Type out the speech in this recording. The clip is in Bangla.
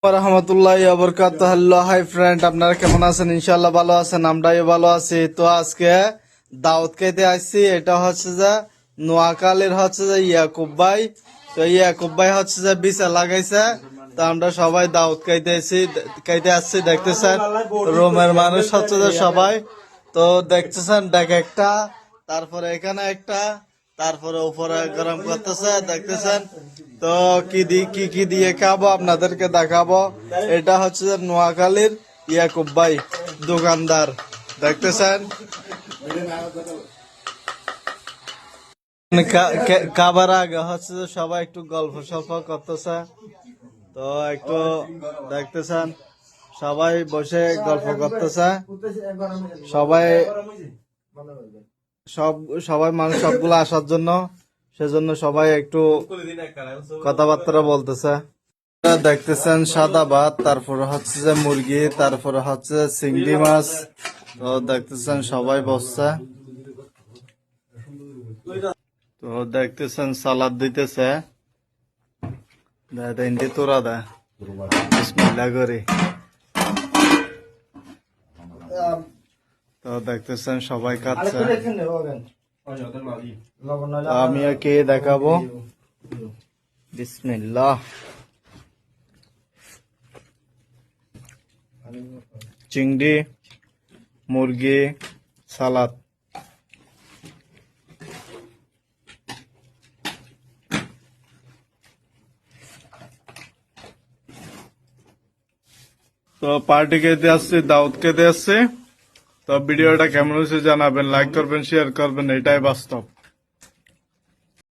রহমতুল্লাহি ওয়া বারাকাতুহু। হ্যালো হাই ফ্রেন্ড, আপনারা কেমন আছেন? ইনশাআল্লাহ ভালো আছেন, আমরাও ভালো আছি। তো আজকে দাওয়াত খাইতে আসছি। এটা হচ্ছে যে নোয়াখালীর হচ্ছে যে ইয়াকুব ভাই। তো ইয়াকুব ভাই হচ্ছে যে বিছা লাগাইছে। তো আমরা সবাই দাওয়াত খাইতে আসছি। দেখতেছেন রোমের মানুষ হচ্ছে যে সবাই। তো দেখতেছেন দেখ একটা, তারপরে এখানে একটা, তারপরে উপরে গরম করতেছে দেখতেছেন। তো কি দিয়ে খাবো আপনাদেরকে দেখাবো। এটা হচ্ছে যে নোয়াখালীর ইয়াকুব ভাই দোকানদার, দেখতেছেন। খাবার আগে হচ্ছে যে সবাই একটু গল্প সল্প করতেছে। তো একটু দেখতেছেন সবাই বসে গল্প করতেছে। সবাই সবাই মানুষ সবগুলো আসার জন্য, সেজন্য সবাই একটু কথাবার্তা বলতেছে। দেখতেছেন সাদা ভাত, তারপরে হচ্ছে যে মুরগি, তারপরে হচ্ছে যে চিংড়ি মাছ। তো দেখতেছেন সবাই বসছে। তো দেখতেছেন সালাদ দিতেছে, তোরা দা বিসমিল্লাহ করে। তো দেখতেছেন সবাই খাচ্ছে। আমি কে দেখাবো, বিসমিল্লাহ। চিংড়ি, মুরগি, সালাদ। তো পার্টি খেতে আসছি, দাওয়াত খেতে আসছি। তো ভিডিওটা কেমন হয়েছে জানাবেন, লাইক করবেন, শেয়ার করবেন, এটাই বাস্তব।